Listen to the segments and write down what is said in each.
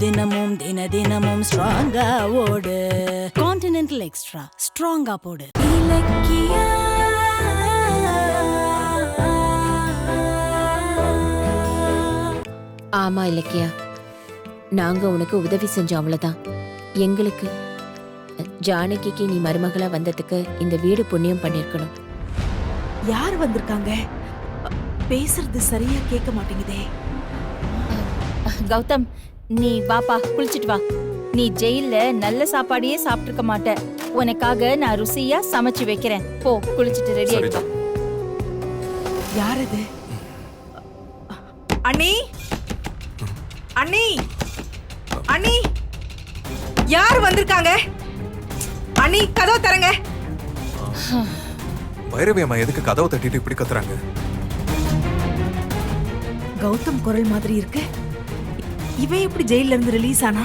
தினமும் தினமும் ஸ்ட்ராங்கா ஓடு. கான்டினென்டல் எக்ஸ்ட்ரா ஸ்ட்ராங்கா போடு. இலக்கியா ஆமா இலக்கியா, நாங்க உனக்கு உதவி செஞ்சோம் அவ்வளவுதான். எங்களுக்கு ஜானகிக்கு நீ மருமகளா வந்ததுக்கு இந்த வீடு புண்ணியம் பண்ணிருக்கணும். யார் வந்திருக்காங்க? பேசுறது சரியா கேட்க மாட்டேங்குதே. கௌதம், நீ வாப்பா, குளிச்சிட்டு வா. நீ ஜெயில்ல நல்ல சாப்பாடையே சாப்பிட்டுருக்க மாட்ட. உனக்காக நான் ருசியா சமைச்சு வைக்கிறேன். போ, குளிச்சிட்டு ரெடி ஆயிட்டு. யார் அது? அண்ணி, அண்ணி, அண்ணி, யார் வந்திருக்காங்க? அண்ணி, கதவை தரங்க. பைரவி அம்மா எதுக்கு கதவை தட்டிட்டு இப்படி கத்துறாங்க? கௌதம் குரல் மாதிரி இருக்கு. இவன் எப்படி ஜெயில இருந்து ரிலீஸ் ஆனா?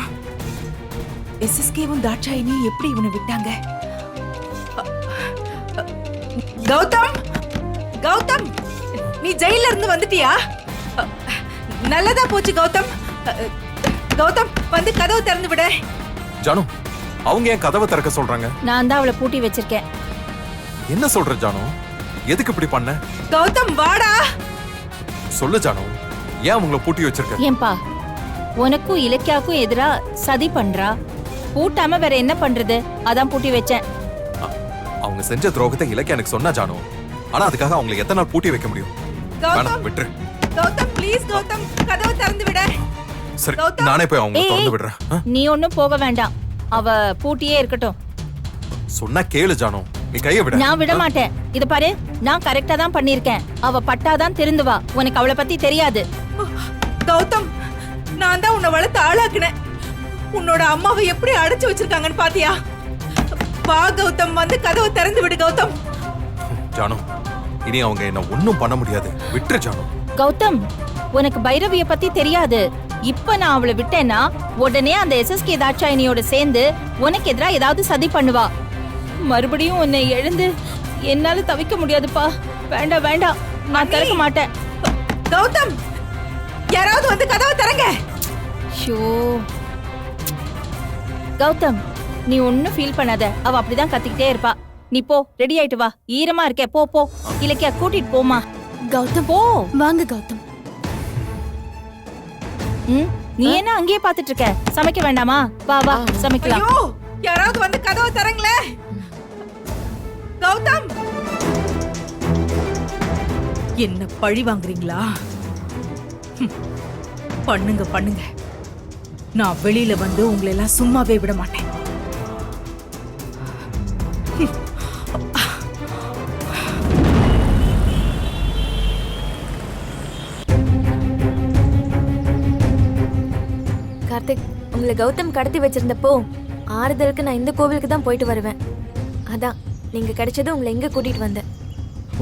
எஸ்எஸ்கேவும் தாட்சாயினியும் எப்படி இவனை விட்டாங்க? கௌதம், கௌதம், நீ ஜெயில இருந்து வந்துட்டியா? நல்லதா போச்சு கௌதம். கௌதம், வந்து கதவை திறந்து விட. ஜானு, அவங்க ஏன் கதவை திறக்க சொல்றாங்க? நான் தான் அவளை பூட்டி வச்சிருக்கேன். என்ன சொல்ற ஜானு? எதுக்கு இப்படி பண்ண? கௌதம், வாடா. சொல்லு ஜானு, ஏன் அவங்கள பூட்டி வச்சிருக்க? ஏன்பா, உனக்கும் இலக்கியாவுக்கும் எதிரா சதி பண்றா. பூட்டாம வேற என்ன பண்றது? அதான் பூட்டி வச்சேன். அவங்க செஞ்ச துரோகத்தை இலக்கிய எனக்கு சொன்னா ஜானு. ஆனா அதுக்காக அவங்களை எத்தனை நாள் பூட்டி வைக்க முடியும்? கௌதம், விட்டுரு. கௌதம், ப்ளீஸ் கௌதம், கதவை திறந்து விட. சரி, நானே போய் அவங்க திறந்து விடுறேன். நீ ஒன்னும் போக வேண்டாம், அவ பூட்டியே இருக்கட்டும். சொன்னா கேளு ஜானு, நீ கைய விட. நான் விட மாட்டேன். இத பாரு, நான் கரெக்டா தான் பண்ணிருக்கேன். அவ பட்டாதான் திருந்துவா. உனக்கு அவளை பத்தி தெரியாது. கௌதம், நான் தான் உன்னை வளர்த்து ஆளாக்குனேன். உன்னோட அம்மாவை எப்படி அடைச்சு வச்சிருக்காங்கன்னு பாத்தியா? வா கௌதம், வந்து கதவை திறந்து விடு கௌதம். ஜானு, இனி அவங்க என்ன ஒண்ணும் பண்ண முடியாது. விட்டுரு ஜானு. கௌதம், உனக்கு பைரவிய பத்தி தெரியாது. இப்ப நான் அவளை விட்டேன்னா உடனே அந்த எஸ்எஸ்கே தாட்சாயினியோட சேர்ந்து உனக்கு எதிரா ஏதாவது சதி பண்ணுவா. மறுபடியும் உன்னை எழுந்து என்னால தவிக்க முடியாதுப்பா. வேண்டாம் வேண்டாம், நான் திறக்க மாட்டேன். கௌதம், யாராவது வந்து கதவை திறங்க. ஷோ கௌதம், நீ ஒன்னும் ஃபீல் பண்ணாத. அவ அப்படிதான் கத்திக்கிட்டே இருப்பா. நீ போ, ரெடி ஆயிட்டு வா. ஈரமா இருக்கே, போ போ. இலக்கியா, கூட்டிட்டு போமா. கௌதம், போ. வாங்க கௌதம். நீ என்ன அங்கேயே பாத்துட்டு இருக்க? சமைக்க வேண்டாமா? வா வா, சமைக்கலாம். ஐயோ, யாராவது வந்து கதவை திறங்களே. கௌதம், என்ன பழி வாங்குறீங்களா? பண்ணுங்க பண்ணுங்க. நான் வெளியில வந்து உங்களை எல்லாம் சும்மாவே விட மாட்டேன். கார்த்திக், உங்களை கௌதம் கடத்தி வச்சிருந்தப்போ ஆறுதலுக்கு நான் இந்த கோவிலுக்கு தான் போயிட்டு வருவேன். அதான் நீங்க கிடைச்சது உங்களை எங்க கூட்டிட்டு வந்தேன்.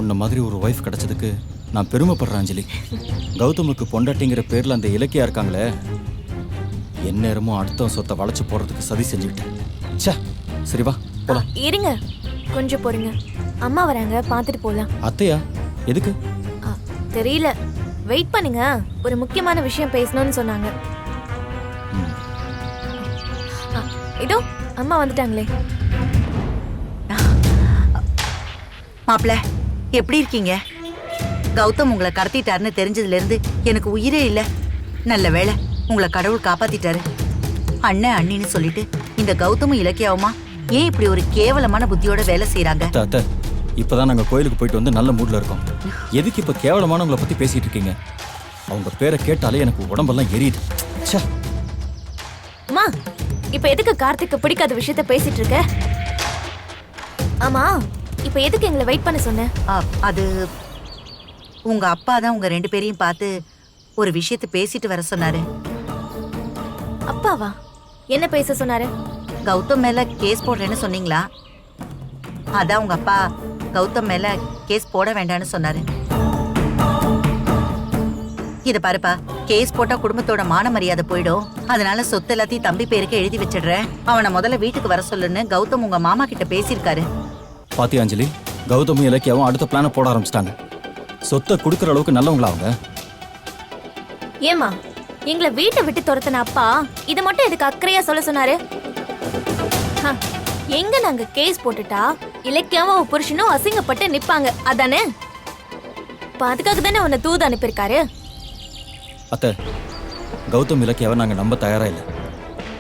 உன்ன மாதிரி ஒரு ஒய்ஃப் கிடைச்சதுக்கு நான் பெருமைப்படுறேன் அஞ்சலி. கௌதமுக்கு பொண்டாட்டிங்கிற பேர்ல அந்த இலக்கியா இருக்காங்களே, எந்நேரமும் அடுத்த சொத்தை வளைச்சு போறதுக்கு சதி செஞ்சுக்கிட்டேன். ச்சே, சரி வா போலாம். இருங்க, கொஞ்சம் பொறுங்க. அம்மா வராங்க, பார்த்துட்டு போலாம். அத்தையா? எதுக்கு? தெரியல, வெயிட் பண்ணுங்க. ஒரு முக்கியமான விஷயம் பேசணும்னு சொன்னாங்க. இதோ அம்மா வந்துட்டாங்களே. மாப்ள, எப்படி இருக்கீங்க? கௌதம் உங்களை கடத்திட்டாருன்னு தெரிஞ்சதுல இருந்து எனக்கு உயிரே இல்ல. நல்ல வேளை உங்களை கடவுள் காப்பாத்திட்டாரு. அண்ணன் அண்ணின்னு சொல்லிட்டு இந்த கௌதமும் இலக்கியாவுமா ஏன் இப்படி ஒரு கேவலமான புத்தியோட வேலை செய்யறாங்க? அத்தை, இப்பதான் நாங்க கோயிலுக்கு போயிட்டு வந்து நல்ல மூட்ல இருக்கோம். எதுக்கு இப்ப கேவலமானவங்களை பத்தி பேசிட்டு இருக்கீங்க? அவங்க பேரை கேட்டாலே எனக்கு உடம்பெல்லாம் எரியுது. ச்சே. அம்மா, இப்ப எதுக்கு கார்த்திக்கு பிடிக்காத விஷயத்த பேசிட்டு இருக்க? ஆமா, இப்ப எதுக்கு எங்களை வெயிட் பண்ண சொன்ன? அது உங்க அப்பா தான் உங்க ரெண்டு பேரையும் பார்த்து ஒரு விஷயத்த பேசிட்டு வர சொன்னாரு. அப்பாவா? என்ன பேச சொன்னாரு? கௌதம் மேல கேஸ் போடுறேன்னு சொன்னீங்களா? அதான் உங்க அப்பா கௌதம் மேல கேஸ் போட வேண்டாம்னு சொன்னாரு. இத பாருப்பா, கேஸ் போட்டா குடும்பத்தோட மான மரியாதை போயிடும். அதனால சொத்து எல்லாத்தையும் தம்பி பேருக்கு எழுதி வச்சிடுறேன். அவனை முதல்ல வீட்டுக்கு வர சொல்லுன்னு கௌதம் உங்க மாமா கிட்ட பேசியிருக்காரு. பாத்தி அஞ்சலி, கௌதமும் இலக்கியாவும் அடுத்த பிளான போட ஆரம்பிச்சிட்டாங்க. சொத்தை கொடுக்கற அளவுக்கு நல்லவங்களா அவங்க? ஏமா, எங்களை வீட்டை விட்டு துரத்துன அப்பா இதை மட்டும் எதுக்கு அக்கறையா சொல்ல சொன்னாரு? ஹ, எங்க நாங்க கேஸ் போட்டுட்டா இலக்கியாவும் அவ புருஷனும் அசிங்கப்பட்டு நிப்பாங்க அதானே? அதுக்காக தானே உன்னை தூது அனுப்பியிருக்காரு. அத்தை, கௌதம் இலக்கியாவை நாங்கள் நம்ப தயாரா இல்லை.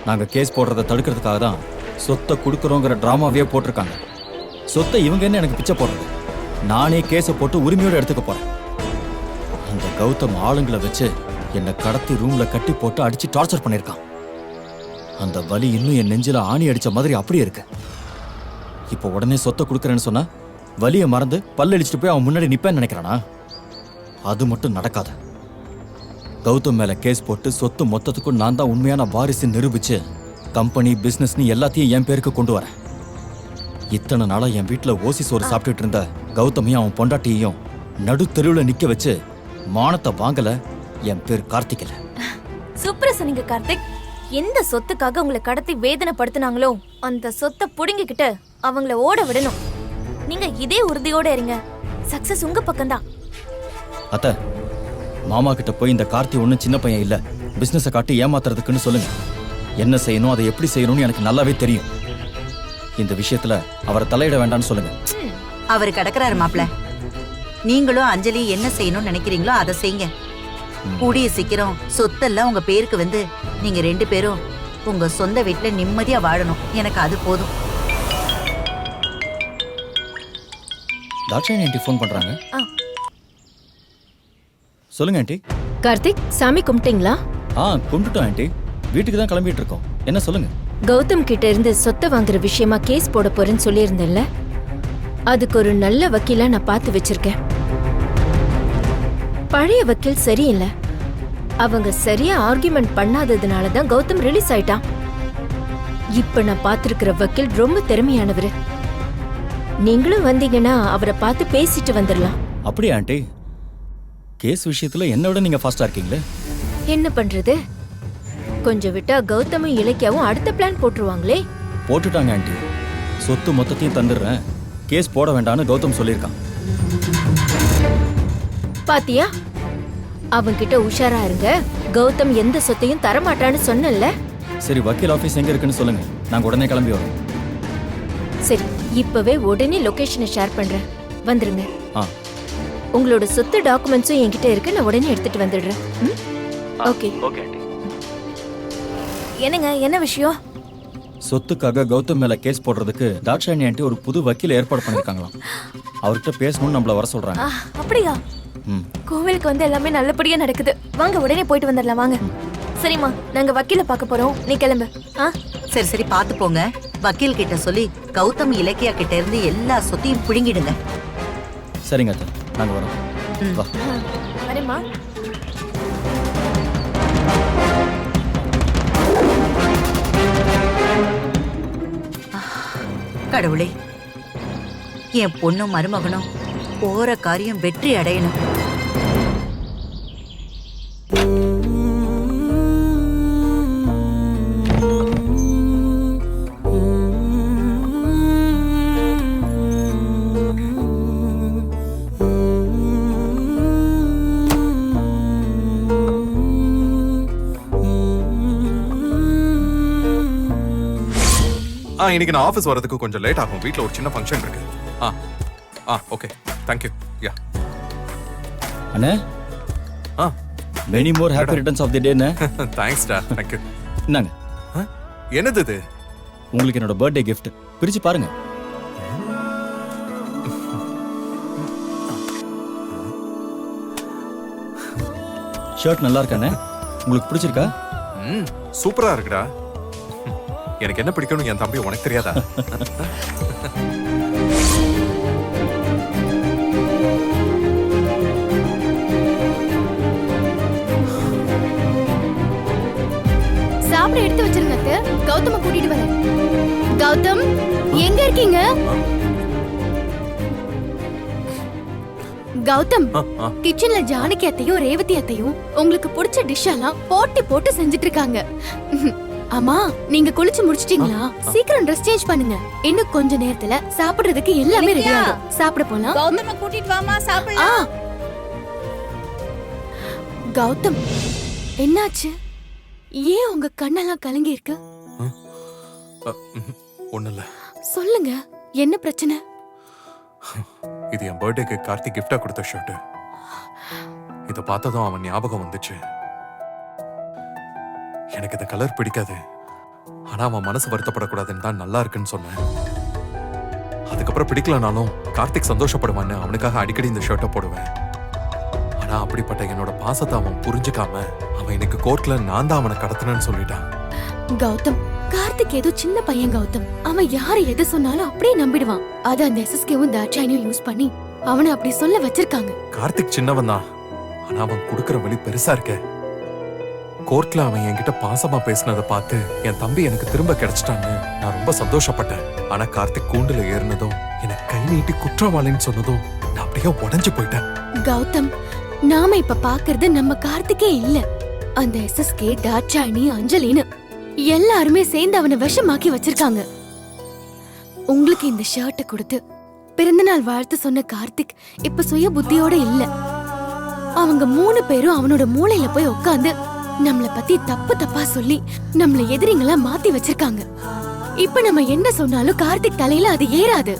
நாங்கள் கேஸ் போடுறதை தடுக்கிறதுக்காக தான் சொத்தை கொடுக்குறோங்கிற ட்ராமாவே போட்டிருக்காங்க. சொத்தை இவங்க என்ன எனக்கு பிச்சை போடுறது? நானே கேஸை போட்டு உரிமையோடு எடுத்துக்க போறேன். அந்த கௌதம் ஆளுங்களை வச்சு என்னை கடத்தி ரூம்ல கட்டி போட்டு அடிச்சு டார்ச்சர் பண்ணியிருக்கான். அந்த வலி இன்னும் என் நெஞ்சில ஆணி அடிச்ச மாதிரி அப்படியே இருக்கு. இப்போ உடனே சொத்தை கொடுக்குறேன்னு சொன்னா வலியை மறந்து பல்லடிச்சுட்டு போய் அவன் முன்னாடி நிப்பேன்னு நினைக்கிறானா? அது மட்டும் நடக்காது. கௌதம் மேல கேஸ் போட்டு சொத்து மொத்தத்துக்கும் நான் தான் உண்மையான வாரிசு நிரூபிச்சு கம்பெனி பிசினஸ்னு எல்லாத்தையும் என் பேருக்கு கொண்டு வரேன். இத்தனை நாளா என் வீட்டுல ஓசி சோறு சாப்பிட்டுட்டு இருந்த கௌதமையும் அவன் பொண்டாட்டியையும் நடு தெருவுல நிக்க வச்சு மானத்தை வாங்கல. என் பேர் கார்த்திகல. சூப்பரா சொன்னீங்க கார்த்திக். எந்த சொத்துக்காக உங்களை கடத்தி வேதனைப்படுத்தினாங்களோ அந்த சொத்தை புடுங்கிக்கிட்டு அவங்கள ஓட விடணும். நீங்க இதே உறுதியோட இருங்க. சக்சஸ் உங்க பக்கம்தான். அத்த, மாமா கிட்ட போய் இந்த கார்த்தி ஒன்றும் சின்ன பையன் இல்ல, பிசினஸை காட்டி ஏமாத்துறதுக்குன்னு சொல்லுங்க. என்ன செய்யணும், அதை எப்படி செய்யணும்னு எனக்கு நல்லாவே தெரியும். இந்த விஷயத்துல அவரை தலையிட வேண்டாம்னு சொல்லுங்க. அவரு கிடக்குறாரு மாப்ள. நீங்களும் அஞ்சலி என்ன செய்யணும்னு நினைக்கிறீங்களோ அதை செய்யுங்க. கூடிய சீக்கிரம் சொத்தெல்லாம் உங்க பேருக்கு வந்து நீங்க 2 பேரும் உங்க சொந்த வீட்டுல நிம்மதியா வாழணும். எனக்கு அது போதும். தாட்சாயணி ஆண்டி ஃபோன் பண்றாங்க. சொல்லுங்க ஆண்டி. கார்த்திக், சாமி கும்பிட்டீங்களா? கும்பிட்டுட்டோம் ஆண்டி. வீட்டுக்கு தான் கிளம்பிட்டு இருக்கோம். என்ன சொல்லுங்க. கௌதம் கிட்ட இருந்து சொத்தை வாங்குற விஷயமா கேஸ் போட போறேன்னு சொல்லியிருந்தேன்ல, அதுக்கு ஒரு நல்ல வக்கீலா நான் பார்த்து வச்சிருக்கேன். பழைய வக்கீல் சரியில்லை. அவங்க சரியா ஆர்குமெண்ட் பண்ணாததுனால தான் கௌதம் ரிலீஸ் ஆயிட்டான். இப்ப நான் பார்த்திருக்கிற வக்கீல் ரொம்ப திறமையானவர். நீங்களும் வந்தீங்கன்னா அவரை பார்த்து பேசிட்டு வந்துடலாம். அப்படியா ஆண்டி? கேஸ் விஷயத்துல என்ன விட நீங்க ஃபாஸ்டா இருக்கீங்களே. என்ன பண்றது, கொஞ்சம் விட்டா கௌதமும் இலக்கியாவும் அடுத்த பிளான் போட்டுருவாங்களே. போட்டுட்டாங்க ஆண்டி. சொத்து மொத்தத்தையும் தந்துடுறேன், கேஸ் போட வேண்டாம்னு கௌதம் சொல்லியிருக்கான். பாத்தியா, அவன்கிட்ட உஷாரா இருங்க. கௌதம் எந்த சொத்தையும் தரமாட்டான்னு சொன்னல. சரி, வக்கீல் ஆபீஸ் எங்க இருக்குன்னு சொல்லுங்க, நாங்க உடனே கிளம்பி வரோம். சரி, இப்பவே உடனே லொகேஷனை ஷேர் பண்றேன், வந்துருங்க. உங்களோட சொத்து டாக்குமெண்ட்ஸும் என்கிட்ட இருக்கு, நான் உடனே எடுத்துட்டு வந்துடுறேன். ஓகே. என்னங்க, என்ன விஷயம்? சொத்துக்காக கௌதம் மேல கேஸ் போடுறதுக்கு தாட்சாயணி ஆண்டி ஒரு புது வக்கீல் ஏற்பாடு பண்ணிருக்காங்களாம். அவர்கிட்ட பேசணும்னு நம்மள வர சொல்றாங்க. அப்படியா? கோவிலுக்கு வந்து எல்லாமே நல்லபடியா நடக்குது. வாங்க உடனே போயிட்டு வந்துடலாம். வாங்க. சரிம்மா, நாங்க வக்கீல பார்க்க போறோம், நீ கிளம்பு. சரி சரி, பாத்து போங்க. வக்கீல் கிட்ட சொல்லி கௌதம் இலக்கியா கிட்ட இருந்து எல்லா சொத்தையும் புடுங்கிடுங்க. சரிங்க அத்தை, நாங்க வரோம். வா. வரேம்மா. கடவுளே, என் பொண்ணும் மருமகனும் போற காரியம் வெற்றி அடையணும். இன்னைக்கு நான் ஆபீஸ் வரதுக்கு கொஞ்சம் லேட் ஆகும். வீட்ல ஒரு சின்ன ஃபங்க்ஷன் இருக்கு. Okay, thank you. யா அண்ணே, many more happy returns of the day அண்ணே. தேங்க்ஸ் டா. Thank you. இந்தாங்க. என்னது இது? உங்களுக்கு என்னோட பர்த்டே கிஃப்ட். பிரிச்சு பாருங்க. ஷர்ட் நல்லா இருக்கானே, உங்களுக்கு பிடிச்சிருக்கா? சூப்பரா இருக்குடா. எனக்கு என்ன பிடிக்கும்னு என் தம்பி உனக்கு தெரியாதா? சாப்பிட எடுத்து வச்சிருங்க. கௌதம கூட்டிட்டு வரேன். கௌதம், எங்க இருக்கீங்க? கௌதம், கிச்சன்ல ஜானகி அத்தையும் ரேவதி அத்தையும் உங்களுக்கு பிடிச்ச டிஷ் எல்லாம் போட்டி போட்டு செஞ்சுட்டு இருக்காங்க. அம்மா, நீங்க குளிச்சு முடிச்சிட்டீங்களா? சீக்கிரம் ட்ரெஸ் சேஞ்ச் பண்ணுங்க. இன்னும் கொஞ்ச நேரத்துல சாப்பிடுறதுக்கு எல்லாமே ரெடி ஆகும். சாப்பிட போலாம். கௌதம கூட்டிட்டு வாமா, சாப்பிடலாம். கௌதம், என்னாச்சு? ஏன் உங்க கண்ணெல்லாம் கலங்கி இருக்கு? ஒண்ணும் இல்ல. சொல்லுங்க, என்ன பிரச்சனை? இது என் பர்த்டேக்கு கார்த்திக் கிஃப்டா கொடுத்த ஷர்ட். இத பார்த்ததும் அவன் ஞாபகம் வந்துச்சு. எனக்கு இந்த கலர் பிடிக்காது, ஆனா அவன் மனசு வருத்தப்படக்கூடாதுன்னு தான் நல்லா இருக்குன்னு சொன்னேன். அதுக்கப்புறம் பிடிக்கலனாலும் கார்த்திக் சந்தோஷப்படுவான்னு அவனுக்காக அடிக்கடி இந்த ஷர்ட்டை போடுவேன். ஆனா அப்படிப்பட்ட என்னோட பாசத்தை அவன் புரிஞ்சுக்காம அவன் எனக்கு கோர்ட்ல நான் தான் அவனை கடத்தினேன்னு சொல்லிட்டான். கௌதம், கார்த்திக் ஏதோ சின்ன பையன் கௌதம். அவன் யாரு எதை சொன்னாலும் அப்படியே நம்பிடுவான். அத அந்த எஸ்எஸ்கேவும் தாட்சாயணியும் யூஸ் பண்ணி அவனை அப்படி சொல்ல வச்சிருக்காங்க. கார்த்திக் சின்னவன் தான், ஆனா அவன் கொடுக்கற வழி பெருசா இருக்க. கோர்ட்ல அவன் என்கிட்ட பாசமா பேசினதை பார்த்து என் தம்பி எனக்கு திரும்ப கிடைச்சிட்டான்னு நான் ரொம்ப சந்தோஷப்பட்டேன். ஆனா கார்த்திக் கூண்டுல ஏறினதும் எனக்கு கை நீட்டி குற்றவாளின்னு சொன்னதும் நான் அப்படியே உடைஞ்சு போயிட்டேன். கௌதம், நாம இப்ப பாக்குறது நம்ம கார்த்திகே இல்ல, அந்த எஸ்எஸ்கே, தாட்சாயணி, அஞ்சலின்னு எல்லாருமே சேர்ந்து அவனை விஷமாக்கி வச்சிருக்காங்க. உங்களுக்கு இந்த ஷர்ட்டை கொடுத்து பிறந்தநாள் வாழ்த்து சொன்ன கார்த்திக் இப்ப சுய புத்தியோட இல்ல. அவங்க 3 பேரும் அவனோட மூளையில போய் உட்கார்ந்து நம்மள பத்தி தப்பு தப்பா சொல்லி நம்மள எதிரிங்களா மாத்தி வச்சிருக்காங்க. இப்ப நம்ம என்ன சொன்னாலும் கார்த்திக் தலையில அது ஏறாது.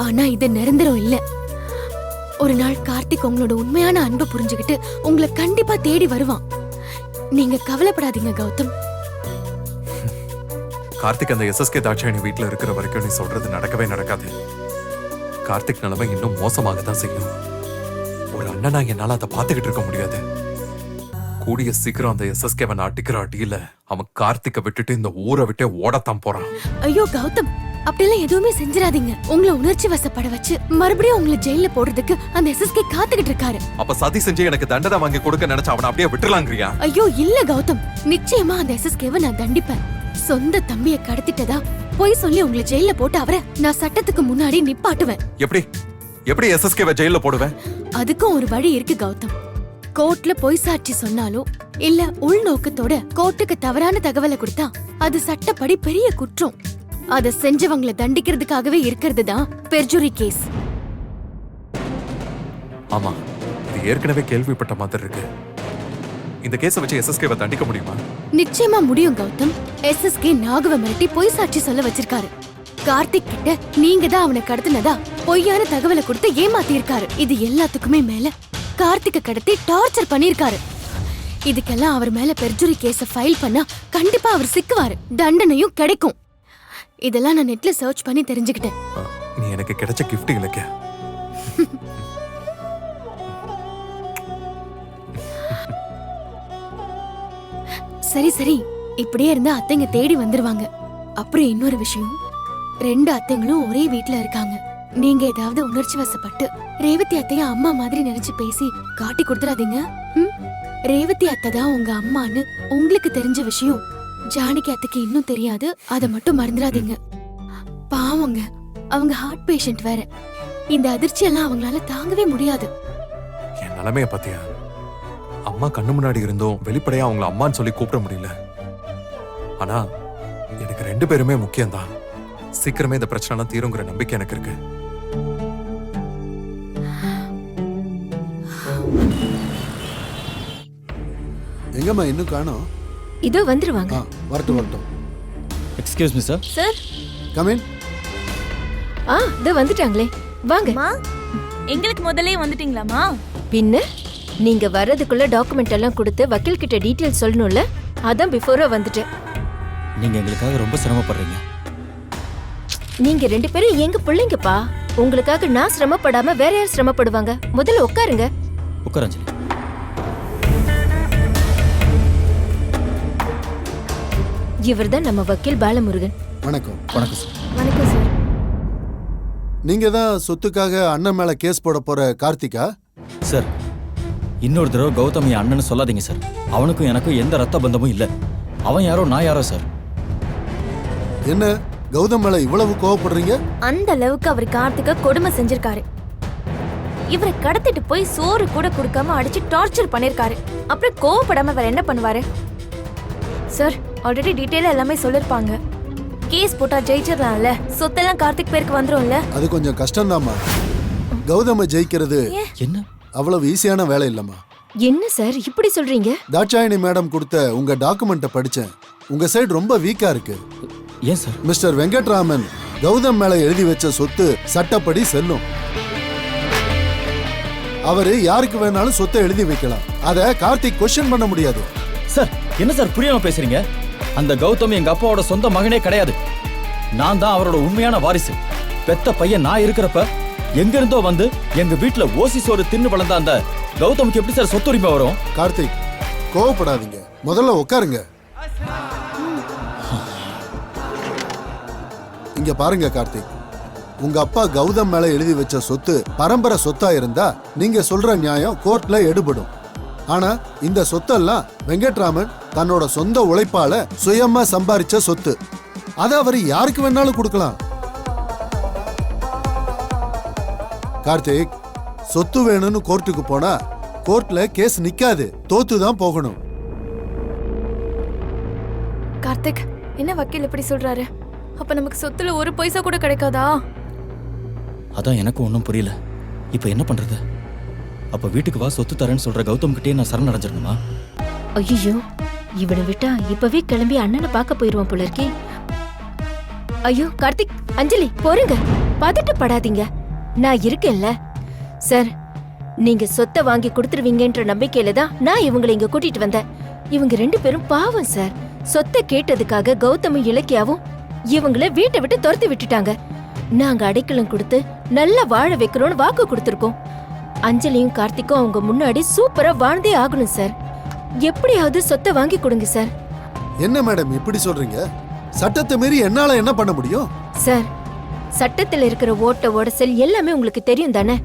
ஆனா இது நிரந்தரம் இல்ல. ஒரு நாள் கார்த்திக் உங்களோட உண்மையான அன்பை புரிஞ்சுக்கிட்டு உங்களை கண்டிப்பா தேடி வருவான். நீங்க கவலைப்படாதீங்க கௌதம். கார்த்திக் அந்த எஸ்எஸ்கே தாட்சாயணி வீட்டுல இருக்கிற வரைக்கும் நீ சொல்றது நடக்கவே நடக்காது. கார்த்திக் நிலைமை இன்னும் மோசமாக தான் செய்யும். ஒரு அண்ணனா என்னால அதை பாத்துக்கிட்டு இருக்க முடியாது. கூடிய சீக்கிரம் அந்த எஸ்எஸ்கேவை அடிக்கிற அடியில அவன் கார்த்திகை விட்டுட்டு இந்த ஊரை விட்டே ஓடத்தான் போறான். ஐயோ கௌதம், அப்படியெல்லாம் எதுவுமே செஞ்சிடாதீங்க. உங்களை உணர்ச்சி வசப்பட வச்சு மறுபடியும் உங்களை ஜெயில போடுறதுக்கு அந்த எஸ்எஸ்கே காத்துக்கிட்டு இருக்காரு. அப்ப சதி செஞ்சு எனக்கு தண்டனை வாங்கி கொடுக்க நினைச்ச அவனை அப்படியே விட்டுலாங்கிறியா? ஐயோ இல்ல கௌதம், நிச்சயமா அந்த எஸ்எஸ்கேவை நான் தண்டிப்பேன். சொந்த தம்பியை கடத்திட்டதா பொய் சொல்லி உங்களை ஜெயில போட்டு அவரை நான் சட்டத்துக்கு முன்னாடி நிப்பாட்டுவேன். எப்படி எஸ்எஸ்கேவை ஜெயில போடுவேன்? அதுக்கும் ஒரு வழி இருக்கு கௌதம். கோர்ட்ல பொய் சாட்சி சொன்னாலும் இல்ல உள்நோக்கத்தோட கோர்ட்டுக்கு தவறான தகவலை கொடுத்தா அது சட்டப்படி பெரிய குற்றம். அத செஞ்சவங்களை தண்டிக்கிறதுக்காகவே இருக்கிறது தான் பெர்ஜுரி கேஸ். ஆமா, இது ஏற்கனவே கேள்விப்பட்ட மாதிரி இருக்கு. இந்த கேஸை வச்சு எஸ்எஸ்கேவை தண்டிக்க முடியுமா? நிச்சயமா முடியும் கௌதம். எஸ்எஸ்கே நாகவ மிரட்டி பொய் சாட்சி சொல்ல வச்சிருக்காரு. கார்த்திக் கிட்ட நீங்க தான் அவனை கடத்தினதா பொய்யான தகவலை கொடுத்து ஏமாத்தி இருக்காரு. இது எல்லாத்துக்குமே மேல கார்த்திகை கடத்தி டார்ச்சர் பண்ணிருக்காரு. இதுக்கெல்லாம் அவர் மேல பெர்ஜுரி கேஸ ஃபைல் பண்ணா கண்டிப்பா அவர் சிக்குவாரு, தண்டனையும் கிடைக்கும். இதெல்லாம் நான் நெட்ல சர்ச் பண்ணி தெரிஞ்சுக்கிட்டேன். நீ எனக்கு கிடைச்ச கிஃப்ட் இல்லைக்க. சரி சரி, இப்படியே இருந்தா அத்தைங்க தேடி வந்துருவாங்க. அப்புறம் இன்னொரு விஷயம், 2 அத்தைங்களும் ஒரே வீட்ல இருக்காங்க. நீங்க ஏதாவது உணர்ச்சி வசப்பட்டு ரேவதி அத்தைய அம்மா மாதிரி நினைச்சு பேசி காட்டி கொடுத்துறாதீங்க. ரேவதி அத்தை தான் உங்க அம்மான்னு உங்களுக்கு தெரிஞ்ச விஷயம் ஜானகி அத்தைக்கு இன்னும் தெரியாது. அதை மட்டும் மறந்துடாதீங்க. பாவங்க, அவங்க ஹார்ட் பேஷண்ட் வேற. இந்த அதிர்ச்சியெல்லாம் அவங்களால தாங்கவே முடியாது. என் நிலைமைய பாத்தியா? அம்மா கண்ணு முன்னாடி இருந்தோம் வெளிப்படையா அவங்கள அம்மான்னு சொல்லி கூப்பிட முடியல. ஆனா எனக்கு 2 பேருமே முக்கியம்தான். சீக்கிரமே இந்த பிரச்சனை தீருங்கிற நம்பிக்கை எனக்கு இருக்கு. எங்கம்மா இன்னும் காணோம்? இதோ வந்துருவாங்க. வரட்டும். Excuse me sir. Sir, come in. இதோ வந்துட்டாங்களே, வாங்க. மா எங்களுக்கு முதல்லயே வந்துட்டீங்களாமா? பின்ன நீங்க வர்றதுக்குள்ள டாக்குமெண்ட் எல்லாம் கொடுத்து வக்கீல் கிட்ட டீடைல் சொல்லணும்ல, அதான் பிஃபோரா வந்துட்டேன். நீங்க எங்களுக்காக ரொம்ப சிரமப்படுறீங்க. நீங்க 2 பேரும் எங்க பிள்ளைங்கப்பா. உங்களுக்காக நான் சிரமப்படாம வேற யார் சிரமப்படுவாங்க? முதல்ல உட்காருங்க. உட்கார் அஞ்சலி. இவர்தான் நம்ம வக்கீல் பாலமுருகன். வணக்கம். வணக்கம் சார். வணக்கம் சார். நீங்க தான் சொத்துக்காக அண்ணன் மேல கேஸ் போட போற கார்த்திகா? சார், இன்னொரு தடவை கௌதம் என் அண்ணன்னு சொல்லாதீங்க சார். அவனுக்கும் எனக்கும் எந்த ரத்த பந்தமும் இல்ல. அவன் யாரோ நான் யாரோ சார். என்ன கௌதம் மேல இவ்வளவு கோவப்படுறீங்க? அந்த அளவுக்கு அவர் கார்த்திகை கொடுமை செஞ்சிருக்காரு. இவரை கடத்திட்டு போய் சோறு கூட கொடுக்காம அடிச்சு டார்ச்சர் பண்ணிருக்காரு. அப்புறம் கோவப்படாம வேற என்ன பண்ணுவாரு? சார், ஆல்ரெடி டீடைலா எல்லாமே சொல்லிருப்பாங்க. கேஸ் போட்டா ஜெயிச்சிடலாம்ல, சொத்தெல்லாம் கார்த்திக் பேருக்கு வந்துரும்ல. அது கொஞ்சம் கஷ்டம்தாம்மா. கௌதம ஜெயிக்கிறது என்ன அவ்வளவு ஈஸியான வேலை இல்லம்மா. என்ன சார் இப்படி சொல்றீங்க? தாட்சாயணி மேடம் கொடுத்த உங்க டாக்குமெண்ட்டை படிச்சேன். உங்க சைடு ரொம்ப வீக்கா இருக்கு. ஏன் சார்? மிஸ்டர் வெங்கட்ராமன் கௌதம் மேல எழுதி வச்ச சொத்து சட்டப்படி செல்லும். அவரு யாருக்கு வேணாலும் சொத்தை எழுதி வைக்கலாம். அத கார்த்திக் கொஸ்டின் பண்ண முடியாது. சார் என்ன சார் புரியாம பேசுறீங்க? அந்த கௌதம் எங்க அப்பாவோட சொந்த மகனே கிடையாது. நான் தான் அவரோட உண்மையான வாரிசு. பெத்த பையன் நான் இருக்கிறப்ப எங்க இருந்தோ வந்து எங்க வீட்டுல ஓசி சோறு தின்னு வளர்ந்த அந்த கௌதமுக்கு எப்படி சார் சொத்துரிமை வரும்? கார்த்திக் கோவப்படாதீங்க, முதல்ல உட்காருங்க. இங்க பாருங்க கார்த்திக், உங்க அப்பா கௌதம் மேல எழுதி வச்ச சொத்து பரம்பரை சொத்தா இருந்தா நீங்க சொல்ற நியாயம் கோர்ட்ல எடுபடும். ஆனா இந்த சொத்தெல்லாம் வெங்கட்ராமன் தன்னோட சொந்த உழைப்பால சுயமா சம்பாரிச்ச சொத்து. அத அவர் யாருக்கு வேணாலும் கொடுக்கலாம். கார்த்திக், சொத்து வேணும்னு கோர்ட்டுக்கு போனா கோர்ட்ல கேஸ் நிக்காது, தோத்து தான் போகணும். கார்த்திக், என்ன வக்கீல் இப்படி சொல்றாரு? அப்ப நமக்கு சொத்துல ஒரு பைசா கூட கிடைக்காதா? அதான் எனக்கு ஒன்றும் புரியல. இப்போ என்ன பண்றது? அப்ப வீட்டுக்கு வா சொத்து தரேன்னு சொல்ற கௌதம் கிட்டே நான் சரணடைஞ்சிடணுமா? ஐயோ, இவனை விட்டா இப்பவே கிளம்பி அண்ணனை பார்க்க போயிருவான் போல இருக்கே. ஐயோ கார்த்திக், அஞ்சலி போறங்க, பதட்டப்படாதீங்க, நான் இருக்கேன்ல. சார், நீங்க சொத்தை வாங்கி கொடுத்துருவீங்கன்ற நம்பிக்கையில தான் நான் இவங்களை இங்க கூட்டிட்டு வந்தேன். இவங்க 2 பேரும் பாவம் சார். சொத்தை கேட்டதுக்காக கௌதமும் இலக்கியாவும் இவங்கள வீட்டை விட்டு துரத்தி விட்டுட்டாங்க. நாங்க அடைக்கலம் கொடுத்து நல்லா வாழ வைக்கிறோம்னு வாக்கு கொடுத்துருக்கோம். அஞ்சலியும் கார்த்திக்கும் அவங்க முன்னாடி சூப்பரா வாழ்ந்தே ஆகணும் சார். எப்படியாவது சொத்தை வாங்கி கொடுங்க சார். என்ன மேடம் இப்படி சொல்றீங்க? சட்டத்தை மீறி என்னால என்ன பண்ண முடியும்? சார், சட்டத்துல இருக்கிற ஓட்ட ஓடசல் எல்லாமே உங்களுக்கு தெரியும் தானே?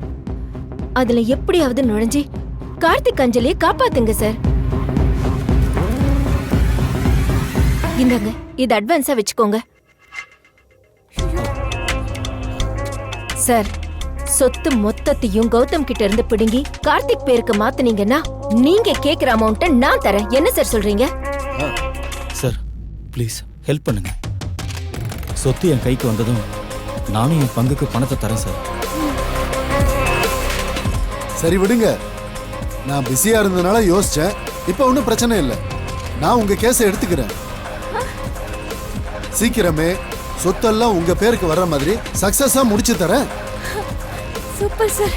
அதுல எப்படியாவது நுழைஞ்சி கார்த்திக் அஞ்சலியை காப்பாத்துங்க சார். இந்தாங்க, இது அட்வான்ஸா வச்சுக்கோங்க சார். சொத்து மொத்தத்தையும் கௌதம் கிட்ட இருந்து பிடுங்கி கார்த்திக் பேருக்கு மாத்துனீங்கன்னா நீங்க கேக்குற அமௌண்ட்டை நான் தரேன். என்ன சார் சொல்றீங்க? சார் ப்ளீஸ் ஹெல்ப் பண்ணுங்க. சொத்து என் கைக்கு வந்ததும் நானும் என் பங்குக்கு பணத்தை தரேன் சார். சரி விடுங்க, நான் பிஸியா இருந்ததுனால யோசிச்சேன். இப்ப ஒன்றும் பிரச்சனை இல்லை, நான் உங்க கேஸை எடுத்துக்கிறேன். சீக்கிரமே சொத்தெல்லாம் உங்க பேருக்கு வர்ற மாதிரி சக்சஸா முடிச்சு தரேன். சூப்பர் சார்,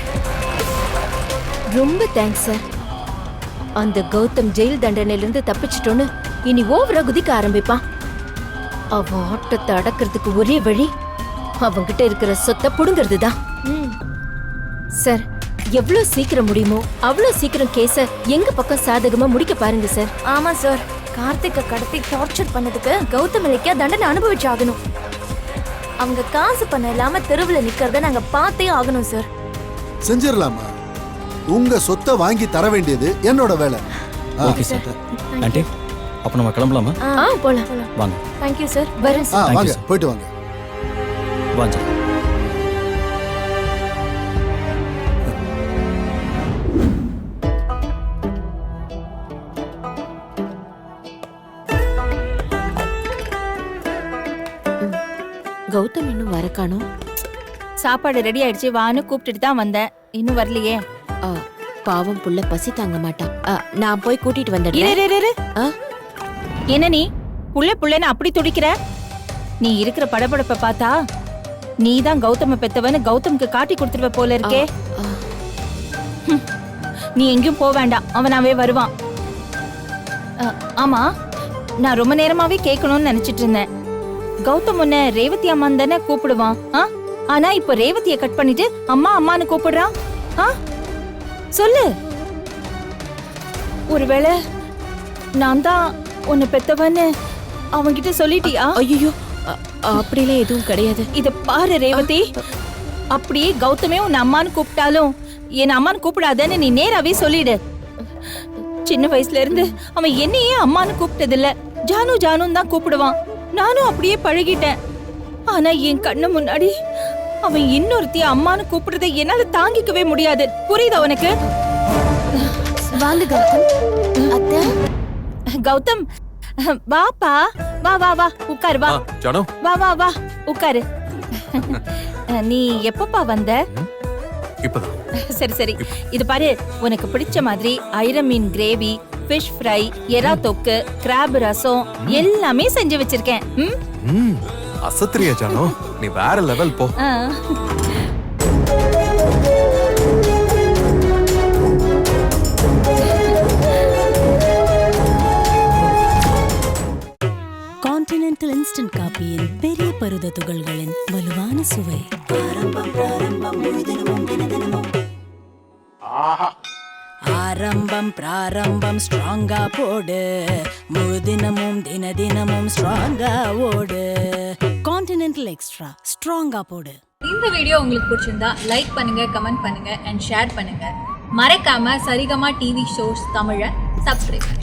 ரொம்ப தேங்க்ஸ் சார். அந்த கௌதம் ஜெயில் தண்டனையிலிருந்து தப்பிச்சிட்டோன்னு இனி ஓவரா குதிக்க ஆரம்பிப்பான். அவன் ஆட்டத்தை அடக்கிறதுக்கு ஒரே வழி அவன்கிட்ட இருக்கிற சொத்தை புடுங்கிறது தான். சார், எவ்வளவு சீக்கிரம் முடியுமோ அவ்வளவு சீக்கிரம் கேஸ எங்க பக்கம் சாதகமா முடிக்க பாருங்க சார். ஆமா சார், கார்த்திகை கடத்தி டார்ச்சர் பண்ணதுக்கு கௌதம் இலக்கியா தண்டனை அனுபவிச்சு ஆகணும். அவங்க காசு பண்ண இல்லாம தெருவுல நிக்கிறத நாங்க பார்த்தே ஆகணும் சார். செஞ்சிடலாமா? உங்க சொத்தை வாங்கி தர வேண்டியது என்னோட வேலை. Okay sir. ஆண்டி, அப்ப நம்ம கிளம்பலாமா? போலாம். வாங்க. Thank you sir. வரேன் சார். வாங்க, போயிட்டு வாங்க. வாங்க. கௌதம் இன்னும் வர காணோம். சாப்பாடு ரெடி ஆயிடுச்சு, வான்னு கூப்பிட்டுட்டு தான் வந்தேன். இன்னும் வரலையே. பாவம் புள்ள பசி தாங்க மாட்டான். நான் போய் கூட்டிட்டு வந்துடுறேன். இரு, இரு, இரு. என்ன நீ புள்ளன்னு அப்படி துடிக்கிற? நீ இருக்கிற படபடப்ப பார்த்தா நீ தான் கௌதம பெத்தவன்னு கௌதம்க்கு காட்டி கொடுத்துருவ போல இருக்கே. நீ எங்கேயும் போக வேண்டாம், அவனாவே வருவான். ஆமா, நான் ரொம்ப நேரமாவே கேட்கணும்னு நினைச்சிட்டு இருந்தேன். கௌதம் உன்னை ரேவதி அம்மான்னு தானே கூப்பிடுவான். ஆனா இப்ப ரேவதியை கட் பண்ணிட்டு அம்மா அம்மான்னு கூப்பிடுறான். சொல்லு, ஒருவேளை நான் தான் உன்னை பெத்தவன்னு அவன்கிட்ட சொல்லிட்டியா? ஐயோ, அப்படிலாம் எதுவும் கிடையாது. இத பாரு ரேவதி, அப்படியே கௌதமே உன்னை அம்மான்னு கூப்பிட்டாலும் என் அம்மான்னு கூப்பிடாதன்னு நீ நேராவே சொல்லிடு. சின்ன வயசுல இருந்து அவன் என்னையே அம்மான்னு கூப்பிட்டது இல்ல, ஜானு ஜானுன்னு தான் கூப்பிடுவான். நானும் அப்படியே பழகிட்டேன். ஆனா என் கண்ணு முன்னாடி அவன் இன்னொருத்திய அம்மான்னு கூப்பிடுறதை என்னால தாங்கிக்கவே முடியாது. புரியுதா உனக்கு? வாங்க கௌதம். அத்தை, கௌதம் வாப்பா, வா வா வா, உட்காரு. வா ஜானு, வா வா வா, உட்காரு. நீ எப்பப்பா வந்த? இப்பதான். சரி சரி, இது பாரு, உனக்கு பிடிச்ச மாதிரி ஐர மீன் கிரேவி, ஃபிஷ் ஃப்ரை, எறா தொக்கு, கிராப் ரசம் எல்லாமே செஞ்சு வச்சிருக்கேன். அசத்திரியா ஜானு, நீ வேற லெவல் போ. கான்டினென்டல் இன்ஸ்டன்ட் காபியின் பெரிய பருத துகள்களின் வலுவான சுவை. ஆரம்பம் பிராரம்பம் ஸ்ட்ராங்கா போடு, முழு தினமும் தினமும் ஸ்ட்ராங்கா ஓடு. கான்டினென்டல் எக்ஸ்ட்ரா ஸ்ட்ராங்கா போடு. இந்த வீடியோ உங்களுக்கு பிடிச்சிருந்தா லைக் பண்ணுங்க, கமெண்ட் பண்ணுங்க அண்ட் ஷேர் பண்ணுங்க. மறக்காம சரிகமா டிவி ஷோஸ் தமிழை சப்ஸ்கிரைப் பண்ணுங்க.